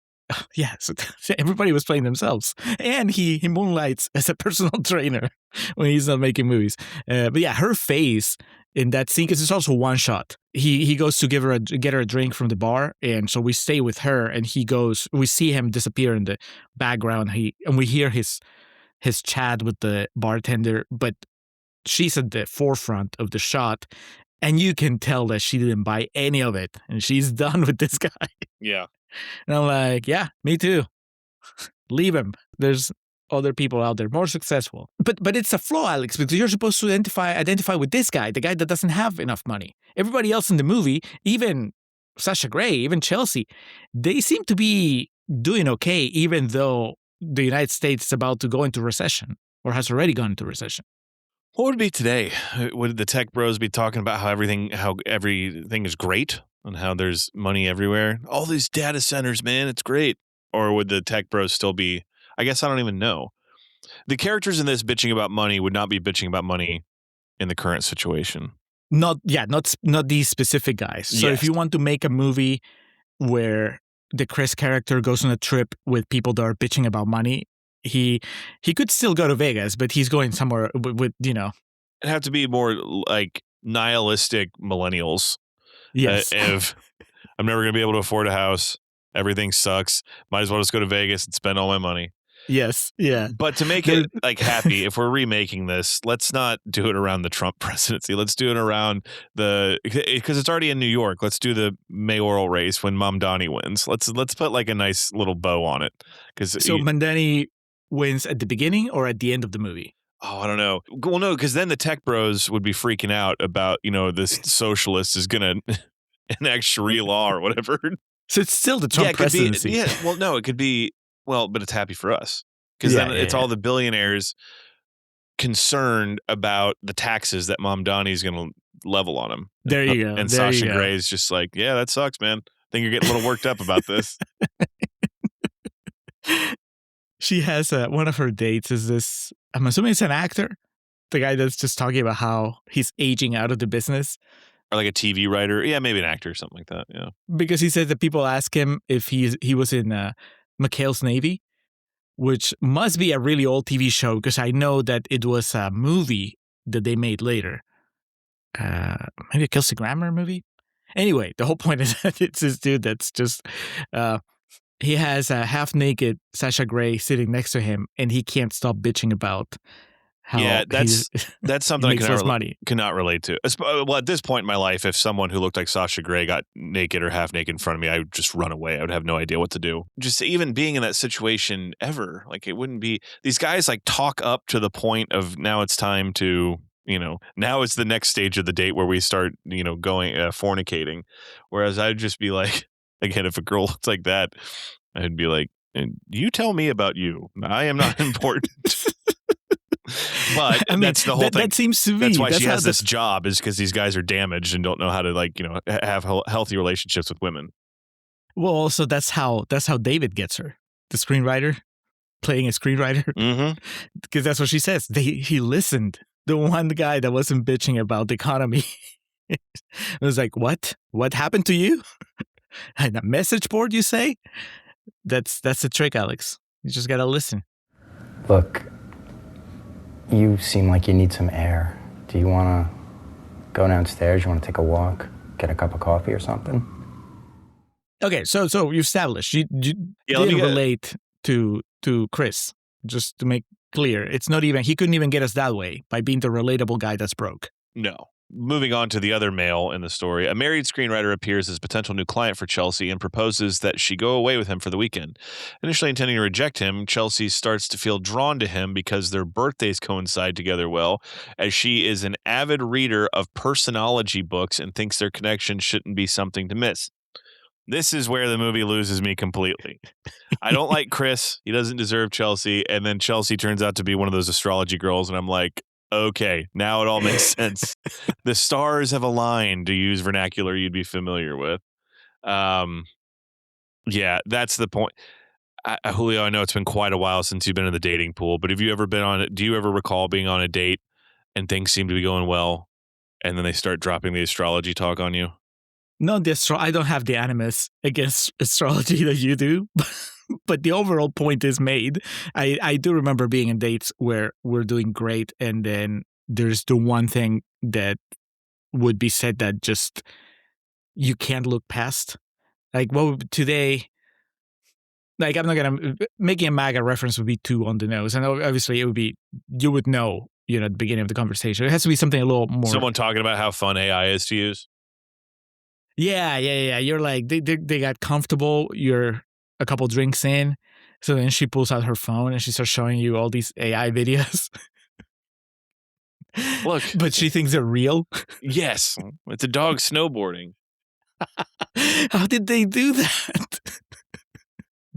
Yeah, so everybody was playing themselves. And he moonlights as a personal trainer when he's not making movies. But yeah, her face in that scene, because it's also one shot. He goes to get her a drink from the bar, and so we stay with her, and we see him disappear in the background. And we hear his his chat with the bartender, but she's at the forefront of the shot, and you can tell that she didn't buy any of it, and she's done with this guy. Yeah. And I'm like, yeah, me too. Leave him. There's other people out there more successful. But it's a flaw, Alex, because you're supposed to identify with this guy, the guy that doesn't have enough money. Everybody else in the movie, even Sasha Grey, even Chelsea, they seem to be doing okay, even though the United States is about to go into recession or has already gone into recession. What would it be today? Would the tech bros be talking about how everything is great and how there's money everywhere? All these data centers, man, it's great. Or would the tech bros still be? I guess I don't even know. The characters in this bitching about money would not be bitching about money in the current situation. Not these specific guys. So Yes. if you want to make a movie where the Chris character goes on a trip with people that are bitching about money, he could still go to Vegas, but he's going somewhere with It'd have to be more like nihilistic millennials. Yes. If I'm never going to be able to afford a house, everything sucks, might as well just go to Vegas and spend all my money. Yes. Yeah. But to make it like happy, if we're remaking this, let's not do it around the Trump presidency. Let's do it around because it's already in New York. Let's do the mayoral race when Mamdani wins. Let's put like a nice little bow on it. So Mamdani wins at the beginning or at the end of the movie? Oh, I don't know. Well, no, because then the tech bros would be freaking out about, this socialist is going to enact Sharia law or whatever. So it's still the Trump presidency. Well, no, it could be, but it's happy for us. Because then it's all the billionaires concerned about the taxes that Mamdani is going to level on him. There you go. And Sasha Grey is just like, yeah, that sucks, man. I think you're getting a little worked up about this. She has one of her dates is this, I'm assuming it's an actor, the guy that's just talking about how he's aging out of the business. Or like a TV writer. Yeah, maybe an actor or something like that. Yeah. Because he said that people ask him if he was in McHale's Navy, which must be a really old TV show because I know that it was a movie that they made later. Maybe a Kelsey Grammer movie? Anyway, the whole point is that it's this dude that's just... he has a half-naked Sasha Grey sitting next to him, and he can't stop bitching about how that's something I cannot relate to. Well, at this point in my life, if someone who looked like Sasha Grey got naked or half naked in front of me, I would just run away. I would have no idea what to do. Just even being in that situation ever, like it wouldn't be. These guys like talk up to the point of now it's time to, now it's the next stage of the date where we start, going fornicating. Whereas I'd just be like, again, if a girl looks like that, I'd be like, you tell me about you. I am not important. But that's the whole thing. That seems to be. That's why she has this job, is because these guys are damaged and don't know how to have healthy relationships with women. Well, also that's how David gets her, the screenwriter, playing a screenwriter. Mm-hmm. Because that's what she says. He listened. The one guy that wasn't bitching about the economy was like, "What? What happened to you?" And a message board, you say? That's the trick, Alex. You just gotta listen. Look, you seem like you need some air. Do you want to go downstairs? You want to take a walk? Get a cup of coffee or something? Okay, so you established you didn't relate to Chris. Just to make clear, it's not even, he couldn't even get us that way by being the relatable guy that's broke. No. Moving on to the other male in the story, a married screenwriter appears as a potential new client for Chelsea and proposes that she go away with him for the weekend. Initially intending to reject him, Chelsea starts to feel drawn to him because their birthdays coincide together well, as she is an avid reader of personology books and thinks their connection shouldn't be something to miss. This is where the movie loses me completely. I don't like Chris. He doesn't deserve Chelsea. And then Chelsea turns out to be one of those astrology girls, and I'm like, okay, now it all makes sense. The stars have aligned, to use vernacular you'd be familiar with. Yeah, that's the point. Julio, I know it's been quite a while since you've been in the dating pool, but have you ever been on it? Do you ever recall being on a date and things seem to be going well, and then they start dropping the astrology talk on you? No, I don't have the animus against astrology that you do, but the overall point is made. I do remember being in dates where we're doing great, and then there's the one thing that would be said that just you can't look past. Like, well, today, like I'm not gonna making a MAGA reference would be too on the nose, and obviously it would be you would know at the beginning of the conversation. It has to be something a little more. Someone talking about how fun AI is to use. Yeah. You're like they got comfortable. You're a couple drinks in, so then she pulls out her phone and she starts showing you all these AI videos. Look, but she thinks they're real. Yes, it's a dog snowboarding. How did they do that?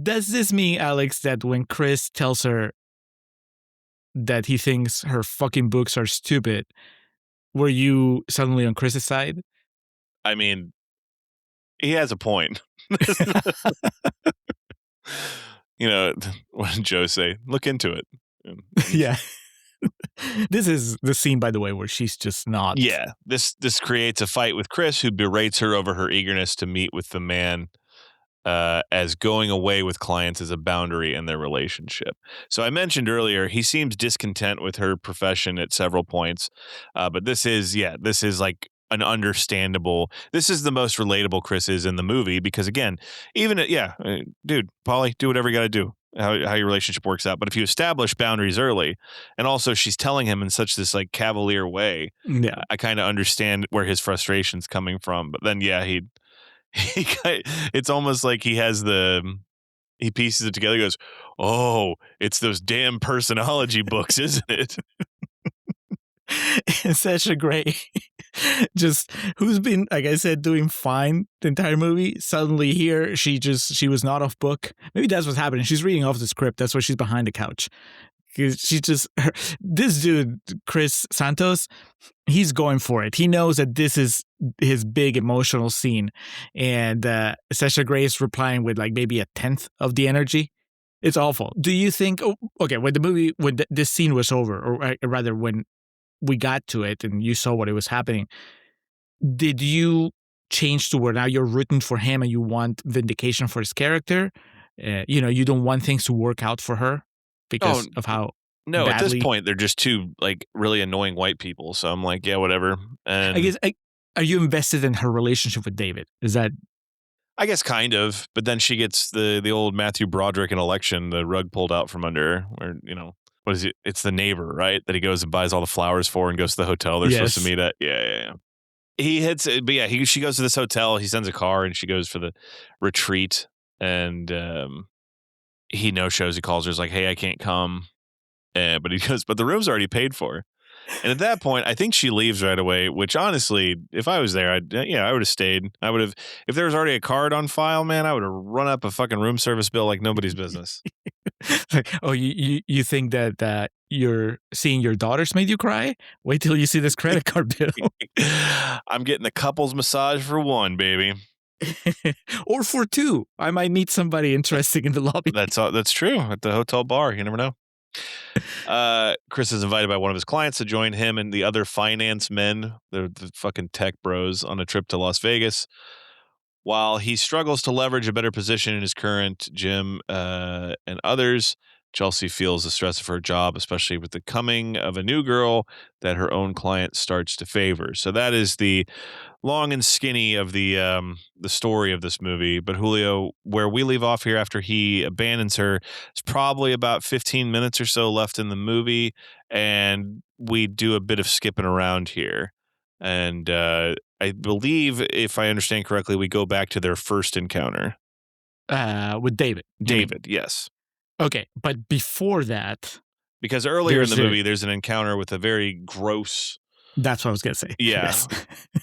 Does this mean, Alex, that when Chris tells her that he thinks her fucking books are stupid, were you suddenly on Chris's side? I mean, he has a point. When Joe say, look into it. Yeah. This is the scene, by the way, where she's just not. Yeah. This creates a fight with Chris, who berates her over her eagerness to meet with the man, as going away with clients is a boundary in their relationship. So I mentioned earlier, he seems discontent with her profession at several points. But this is like an understandable, this is the most relatable Chris is in the movie, because again, even, dude, Polly, do whatever you got to do, how your relationship works out. But if you establish boundaries early, and also she's telling him in such this like cavalier way, Yeah. I kind of understand where his frustration's coming from. But then, it's almost like he pieces it together. He goes, oh, it's those damn personology books, isn't it? And Sasha Grey, just who's been, like I said, doing fine the entire movie. Suddenly here, she was not off book. Maybe that's what's happening. She's reading off the script. That's why she's behind the couch. This dude, Chris Santos, he's going for it. He knows that this is his big emotional scene. And Sasha Grey is replying with like maybe a tenth of the energy. It's awful. Do you think, when this scene was over, or rather when we got to it and you saw what it was happening, did you change to where now you're rooting for him and you want vindication for his character? You don't want things to work out for her because of how no, badly... At this point, they're just two like really annoying white people. So I'm like, yeah, whatever. And I guess, are you invested in her relationship with David? Is that... I guess kind of, but then she gets the old Matthew Broderick in Election, the rug pulled out from under her, where, what is it? It's the neighbor, right? That he goes and buys all the flowers for and goes to the hotel they're supposed to meet at. Yeah. He hits it, but yeah, she goes to this hotel. He sends a car and she goes for the retreat. And he no-shows. He calls her. He's like, hey, I can't come. But he goes, but the room's already paid for. And at that point, I think she leaves right away, which honestly, if I was there, I would have stayed. I would have, if there was already a card on file, man, I would have run up a fucking room service bill like nobody's business. Like, oh, you think that you're seeing your daughters made you cry? Wait till you see this credit card bill. I'm getting a couple's massage for one, baby. Or for two. I might meet somebody interesting in the lobby. That's true. At the hotel bar, you never know. Chris is invited by one of his clients to join him and the other finance men, the fucking tech bros, on a trip to Las Vegas. While he struggles to leverage a better position in his current gym and others, Chelsea feels the stress of her job, especially with the coming of a new girl that her own client starts to favor. So that is the long and skinny of the story of this movie. But Julio, where we leave off here after he abandons her, it's probably about 15 minutes or so left in the movie, and we do a bit of skipping around here. And I believe, if I understand correctly, we go back to their first encounter. With David. David, yes. Okay, but before that... Because earlier in the movie, there's an encounter with a very gross... That's what I was going to say. Yeah, yes.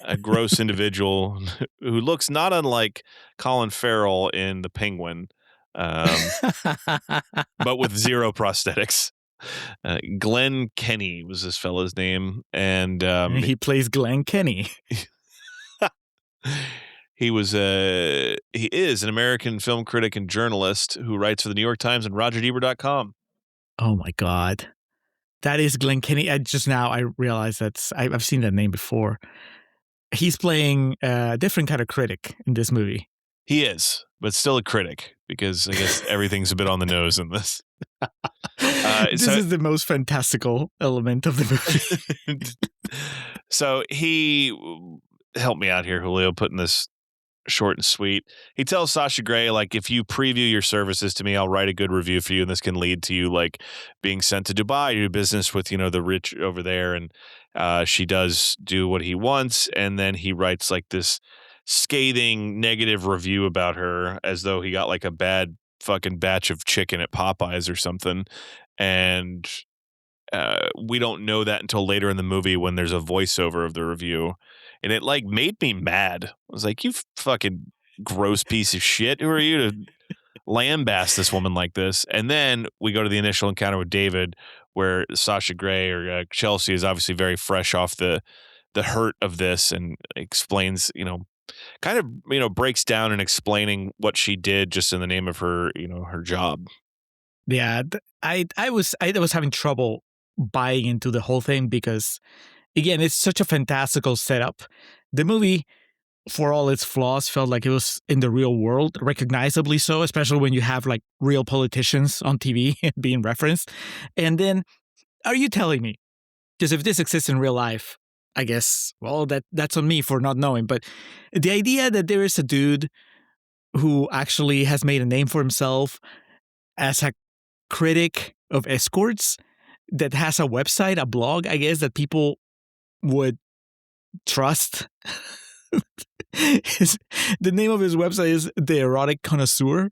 A gross individual who looks not unlike Colin Farrell in The Penguin, but with zero prosthetics. Glenn Kenny was this fella's name, and he plays Glenn Kenny. He is an American film critic and journalist who writes for the New York Times and RogerEbert.com. Oh my God. That is Glenn Kenny. I realized I've seen that name before. He's playing a different kind of critic in this movie. He is, but still a critic, because I guess everything's a bit on the nose in this. This is the most fantastical element of the movie. So he helped me out here, Julio, putting this short and sweet. He tells Sasha Grey, like, if you preview your services to me, I'll write a good review for you, and this can lead to you, like, being sent to Dubai to do business with, the rich over there. And she does do what he wants, and then he writes, like, this scathing negative review about her as though he got, like, a bad fucking batch of chicken at Popeyes or something. And we don't know that until later in the movie when there's a voiceover of the review. And it, like, made me mad. I was like, you fucking gross piece of shit. Who are you to lambaste this woman like this? And then we go to the initial encounter with David, where Sasha Grey or Chelsea is obviously very fresh off the hurt of this, and explains, kind of, breaks down and explaining what she did just in the name of her, her job. Yeah, I was having trouble buying into the whole thing because, again, it's such a fantastical setup. The movie, for all its flaws, felt like it was in the real world, recognizably so, especially when you have, like, real politicians on TV being referenced. And then, are you telling me, because if this exists in real life, I guess, well, that's on me for not knowing, but the idea that there is a dude who actually has made a name for himself as a critic of escorts, that has a website, a blog, I guess, that people would trust. The name of his website is The Erotic Connoisseur,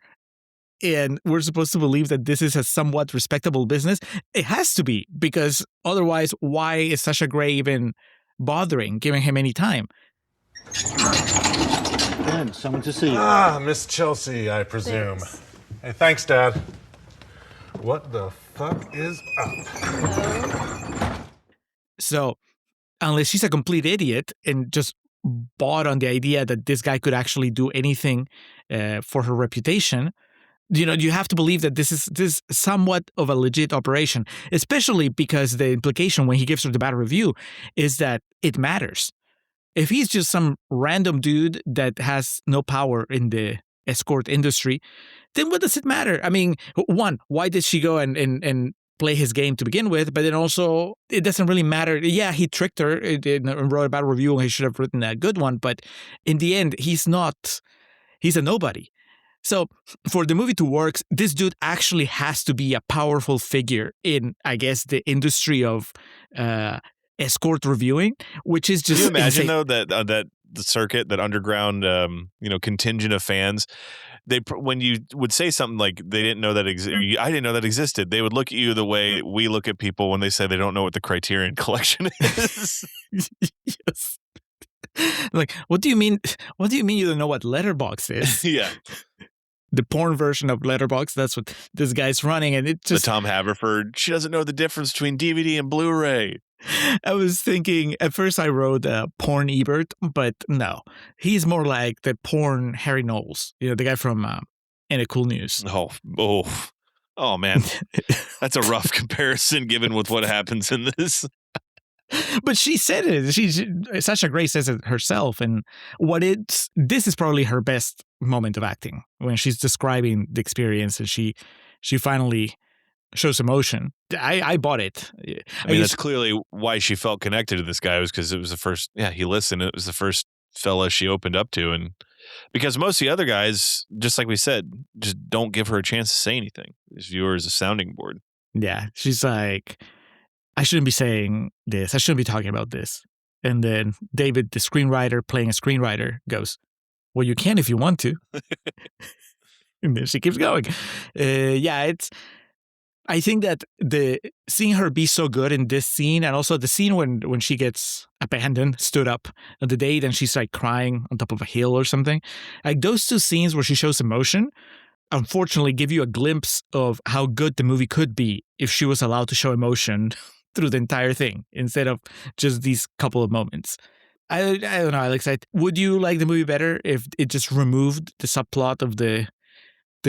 and we're supposed to believe that this is a somewhat respectable business. It has to be, because otherwise, why is Sasha Grey even bothering giving him any time? Ben, someone to see you. Miss Chelsea, I presume. Thanks. Hey, thanks, Dad. What the fuck is up? So, unless she's a complete idiot and just bought on the idea that this guy could actually do anything for her reputation, you have to believe that this is somewhat of a legit operation, especially because the implication when he gives her the bad review is that it matters. If he's just some random dude that has no power in the escort industry, then what does it matter? I mean, one, why did she go and play his game to begin with? But then also, it doesn't really matter. Yeah, he tricked her and wrote a bad review, and he should have written a good one. But in the end, he's a nobody. So for the movie to work, this dude actually has to be a powerful figure in, I guess, the industry of escort reviewing, which is just. Can you imagine, though, that the circuit, that underground, contingent of fans, when you would say something like they didn't know that I didn't know that existed, they would look at you the way we look at people when they say they don't know what the Criterion Collection is. Yes. Like, what do you mean? What do you mean you don't know what Letterboxd is? Yeah. The porn version of Letterboxd. That's what this guy's running, and it just. The Tom Haverford. She doesn't know the difference between DVD and Blu-ray. I was thinking at first I wrote porn Ebert, but no, he's more like the porn Harry Knowles. The guy from Ain't It Cool News. Oh man, that's a rough comparison given with what happens in this. But she said it. Sasha Grey says it herself, and this is probably her best moment of acting when she's describing the experience, and she finally shows emotion. I bought it. I mean, that's clearly why she felt connected to this guy, was because it was the first. Yeah, he listened. It was the first fella she opened up to, and because most of the other guys, just like we said, just don't give her a chance to say anything. This viewer is a sounding board. Yeah, she's like, I shouldn't be saying this. I shouldn't be talking about this. And then David, the screenwriter playing a screenwriter, goes, well, you can if you want to. And then she keeps going. I think that seeing her be so good in this scene, and also the scene when she gets abandoned, stood up on the date, and she's like crying on top of a hill or something, like those two scenes where she shows emotion, unfortunately give you a glimpse of how good the movie could be if she was allowed to show emotion through the entire thing instead of just these couple of moments. I don't know, Alex. Would you like the movie better if it just removed the subplot of the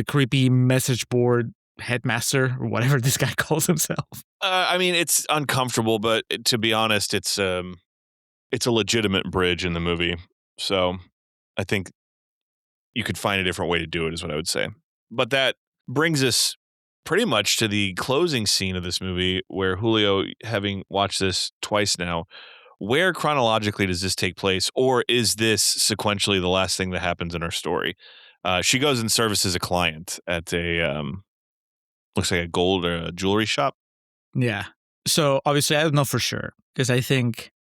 creepy message board headmaster or whatever this guy calls himself? I mean, it's uncomfortable, but to be honest, it's a legitimate bridge in the movie. So I think you could find a different way to do it, is what I would say. But that brings us pretty much to the closing scene of this movie, where Julio, having watched this twice now, where chronologically does this take place, or is this sequentially the last thing that happens in our story? She goes and services a client at a looks like a gold or a jewelry shop. Yeah. So obviously, I don't know for sure because I think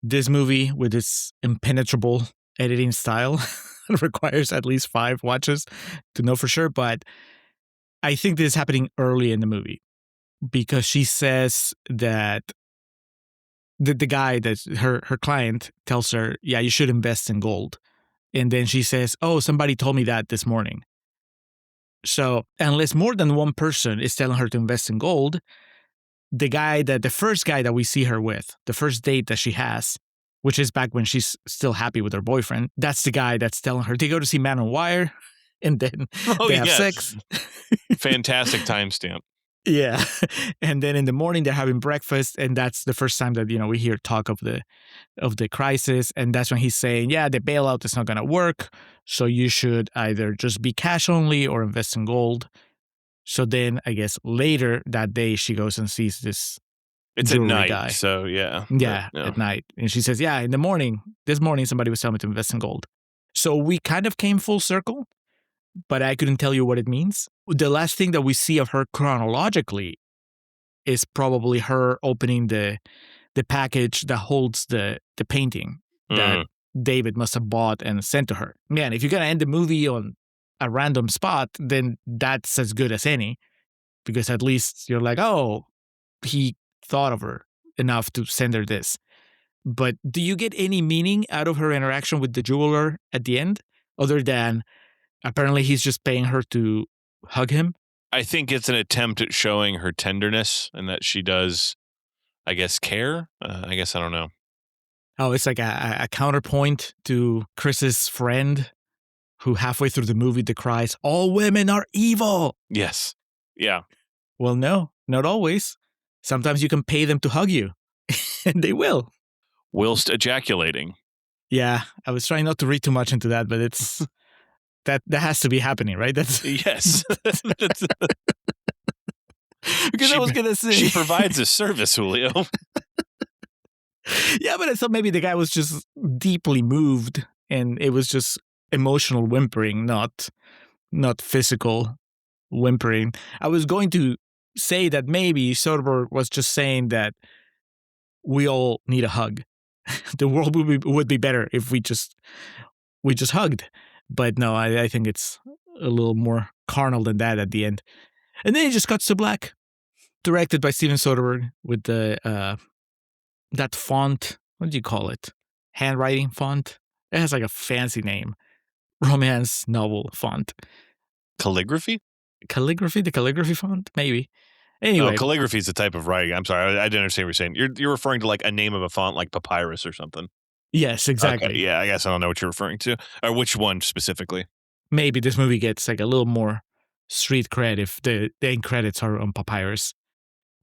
this movie with its impenetrable editing style requires at least 5 watches to know for sure. But I think this is happening early in the movie because she says that the guy that her client tells her, yeah, you should invest in gold. And then she says, oh, somebody told me that this morning. So unless more than one person is telling her to invest in gold, the first guy that we see her with, the first date that she has, which is back when she's still happy with her boyfriend, that's the guy that's telling her to go to see Man on Wire and then they have sex. Fantastic timestamp. Yeah. And then in the morning they're having breakfast, and that's the first time that, we hear talk of the crisis. And that's when he's saying, yeah, the bailout is not going to work. So you should either just be cash only or invest in gold. So then I guess later that day she goes and sees this It's at night, guy. so yeah. Yeah, at night. And she says, yeah, this morning somebody was telling me to invest in gold. So we kind of came full circle, but I couldn't tell you what it means. The last thing that we see of her chronologically is probably her opening the package that holds the painting that David must have bought and sent to her. Man, if you're going to end the movie on a random spot, then that's as good as any, because at least you're like, oh, he thought of her enough to send her this. But do you get any meaning out of her interaction with the jeweler at the end, other than apparently he's just paying her to hug him? I think it's an attempt at showing her tenderness and that she does, I guess, care. I guess I don't know. Oh, it's like a counterpoint to Chris's friend who halfway through the movie decries, all women are evil. Yes. Yeah. Well, no, not always. Sometimes you can pay them to hug you, and they will. Whilst ejaculating. Yeah, I was trying not to read too much into that, but it's that has to be happening, right? That's yes. Because I was gonna say she provides a service, Julio. Yeah, but I thought maybe the guy was just deeply moved, and it was just emotional whimpering, not physical whimpering. I was going to say that maybe Soderbergh was just saying that we all need a hug. The world would be better if we just hugged. But no, I think it's a little more carnal than that at the end. And then it just cuts to black, directed by Steven Soderbergh with the that font. What do you call it? Handwriting font. It has like a fancy name. Romance novel font. Calligraphy? The calligraphy font? Maybe. Anyway. No, calligraphy is a type of writing. I'm sorry. I didn't understand what you're saying. You're referring to like a name of a font like papyrus or something. Yes, exactly. Okay, yeah, I guess I don't know what you're referring to. Or which one specifically. Maybe this movie gets like a little more street cred if the end credits are on papyrus.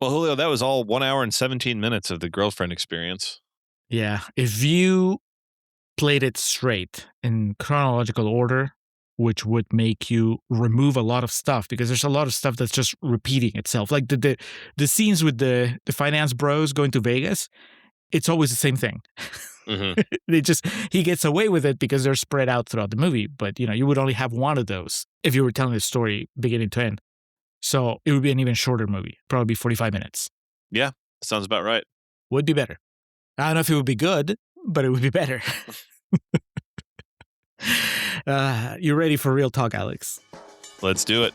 Well, Julio, that was all 1 hour and 17 minutes of the girlfriend experience. Yeah. If you played it straight in chronological order, which would make you remove a lot of stuff, because there's a lot of stuff that's just repeating itself. Like the scenes with the finance bros going to Vegas, it's always the same thing. Mm-hmm. He gets away with it because they're spread out throughout the movie. But, you would only have one of those if you were telling the story beginning to end. So it would be an even shorter movie, probably 45 minutes. Yeah, sounds about right. Would be better. I don't know if it would be good, but it would be better. You ready for real talk, Alex? Let's do it.